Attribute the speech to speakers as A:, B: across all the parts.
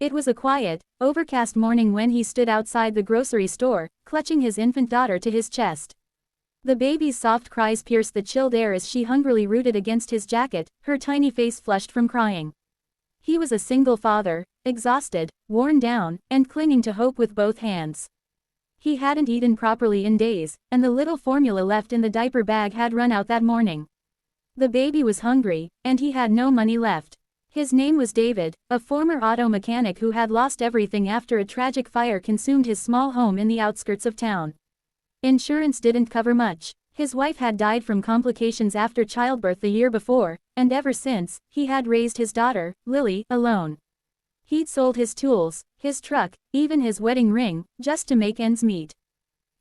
A: It was a quiet, overcast morning when he stood outside the grocery store, clutching his infant daughter to his chest. The baby's soft cries pierced the chilled air as she hungrily rooted against his jacket, her tiny face flushed from crying. He was a single father, exhausted, worn down, and clinging to hope with both hands. He hadn't eaten properly in days, and the little formula left in the diaper bag had run out that morning. The baby was hungry, and he had no money left. His name was David, a former auto mechanic who had lost everything after a tragic fire consumed his small home in the outskirts of town. Insurance didn't cover much. His wife had died from complications after childbirth the year before, and ever since, he had raised his daughter, Lily, alone. He'd sold his tools, his truck, even his wedding ring, just to make ends meet.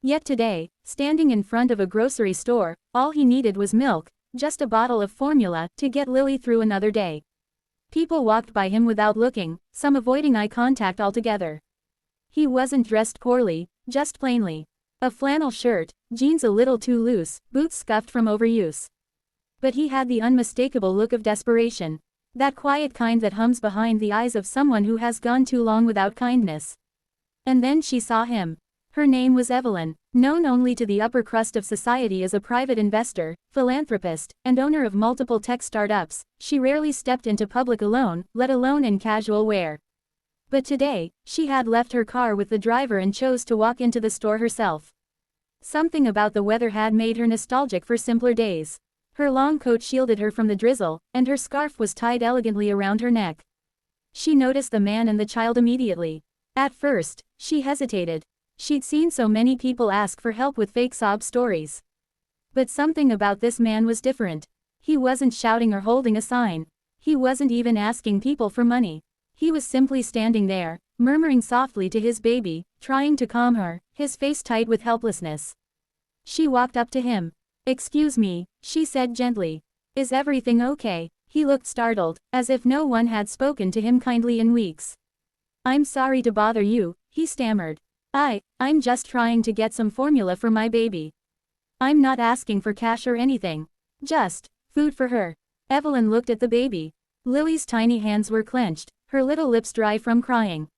A: Yet today, standing in front of a grocery store, all he needed was milk, just a bottle of formula, to get Lily through another day. People walked by him without looking, some avoiding eye contact altogether. He wasn't dressed poorly, just plainly. A flannel shirt, jeans a little too loose, boots scuffed from overuse. But he had the unmistakable look of desperation. That quiet kind that hums behind the eyes of someone who has gone too long without kindness. And then she saw him. Her name was Evelyn, known only to the upper crust of society as a private investor, philanthropist, and owner of multiple tech startups. She rarely stepped into public alone, let alone in casual wear. But today, she had left her car with the driver and chose to walk into the store herself. Something about the weather had made her nostalgic for simpler days. Her long coat shielded her from the drizzle, and her scarf was tied elegantly around her neck. She noticed the man and the child immediately. At first, she hesitated. She'd seen so many people ask for help with fake sob stories. But something about this man was different. He wasn't shouting or holding a sign. He wasn't even asking people for money. He was simply standing there, murmuring softly to his baby, trying to calm her, his face tight with helplessness. She walked up to him. "Excuse me," she said gently. "Is everything okay?" He looked startled, as if no one had spoken to him kindly in weeks. "I'm sorry to bother you," he stammered. I'm just trying to get some formula for my baby. I'm not asking for cash or anything. Just food for her." Evelyn looked at the baby. Lily's tiny hands were clenched, her little lips dry from crying.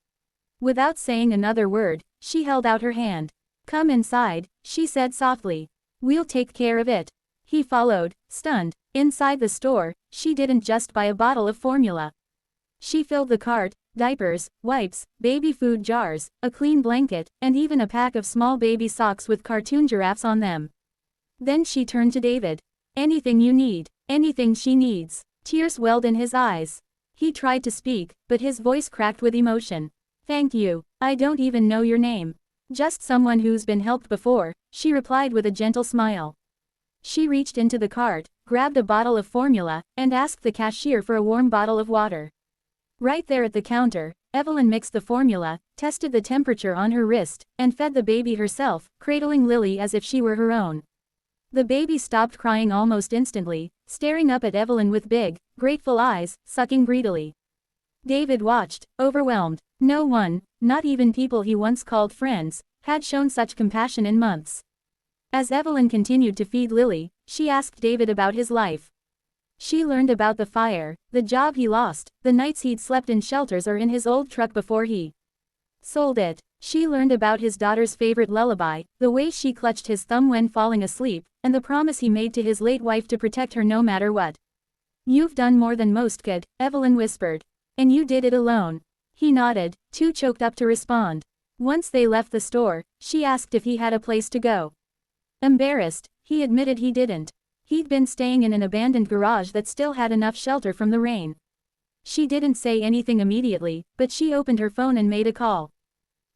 A: Without saying another word, she held out her hand. "Come inside," she said softly. "We'll take care of it." He followed, stunned. Inside the store, she didn't just buy a bottle of formula. She filled the cart, diapers, wipes, baby food jars, a clean blanket, and even a pack of small baby socks with cartoon giraffes on them. Then she turned to David. "Anything you need." Anything she needs. Tears welled in his eyes. He tried to speak, but his voice cracked with emotion. "Thank you. I don't even know your name." "Just someone who's been helped before," she replied with a gentle smile. She reached into the cart, grabbed a bottle of formula, and asked the cashier for a warm bottle of water. Right there at the counter, Evelyn mixed the formula, tested the temperature on her wrist, and fed the baby herself, cradling Lily as if she were her own. The baby stopped crying almost instantly, staring up at Evelyn with big, grateful eyes, sucking greedily. David watched, overwhelmed. No one, not even people he once called friends, had shown such compassion in months. As Evelyn continued to feed Lily, she asked David about his life. She learned about the fire, the job he lost, the nights he'd slept in shelters or in his old truck before he sold it. She learned about his daughter's favorite lullaby, the way she clutched his thumb when falling asleep, and the promise he made to his late wife to protect her no matter what. "You've done more than most could," Evelyn whispered. "And you did it alone." He nodded, too choked up to respond. Once they left the store, she asked if he had a place to go. Embarrassed, he admitted he didn't. He'd been staying in an abandoned garage that still had enough shelter from the rain. She didn't say anything immediately, but she opened her phone and made a call.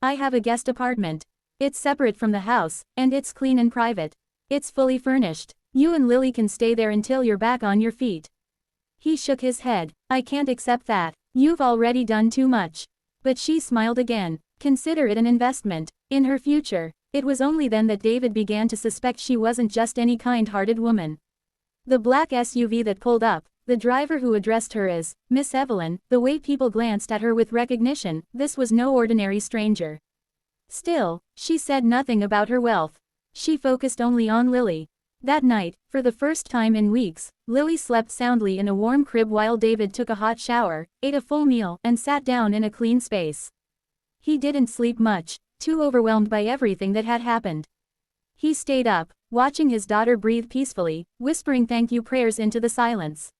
A: "I have a guest apartment. It's separate from the house, and it's clean and private. It's fully furnished. You and Lily can stay there until you're back on your feet." He shook his head. "I can't accept that. You've already done too much." But she smiled again. Consider it an investment in her future. It was only then that David began to suspect she wasn't just any kind-hearted woman. The black SUV that pulled up, the driver who addressed her as Miss Evelyn, the way people glanced at her with recognition, this was no ordinary stranger. Still, she said nothing about her wealth. She focused only on Lily. That night, for the first time in weeks, Lily slept soundly in a warm crib while David took a hot shower, ate a full meal, and sat down in a clean space. He didn't sleep much, too overwhelmed by everything that had happened. He stayed up, watching his daughter breathe peacefully, whispering thank you prayers into the silence.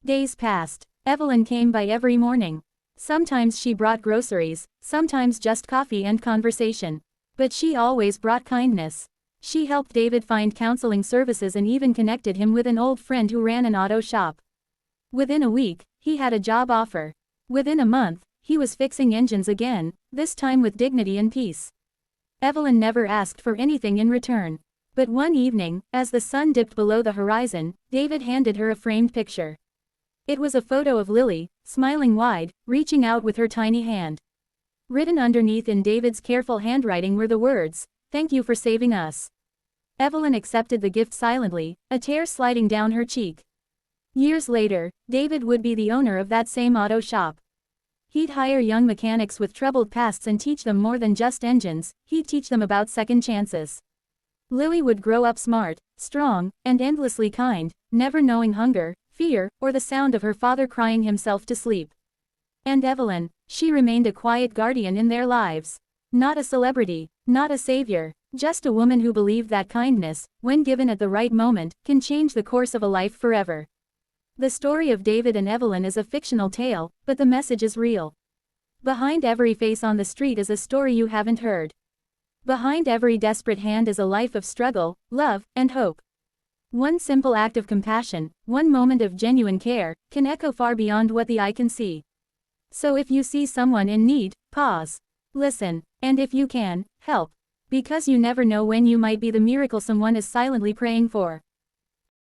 A: Days passed. Evelyn came by every morning. Sometimes she brought groceries, sometimes just coffee and conversation. But she always brought kindness. She helped David find counseling services and even connected him with an old friend who ran an auto shop. Within a week, he had a job offer. Within a month, he was fixing engines again, this time with dignity and peace. Evelyn never asked for anything in return. But one evening, as the sun dipped below the horizon, David handed her a framed picture. It was a photo of Lily, smiling wide, reaching out with her tiny hand. Written underneath in David's careful handwriting were the words, "Thank you for saving us." Evelyn accepted the gift silently, a tear sliding down her cheek. Years later, David would be the owner of that same auto shop. He'd hire young mechanics with troubled pasts and teach them more than just engines, he'd teach them about second chances. Lily would grow up smart, strong, and endlessly kind, never knowing hunger, fear, or the sound of her father crying himself to sleep. And Evelyn, she remained a quiet guardian in their lives. Not a celebrity, not a savior, just a woman who believed that kindness, when given at the right moment, can change the course of a life forever. The story of David and Evelyn is a fictional tale, but the message is real. Behind every face on the street is a story you haven't heard. Behind every desperate hand is a life of struggle, love, and hope. One simple act of compassion, one moment of genuine care, can echo far beyond what the eye can see. So if you see someone in need, pause. Listen, and if you can, help. Because you never know when you might be the miracle someone is silently praying for.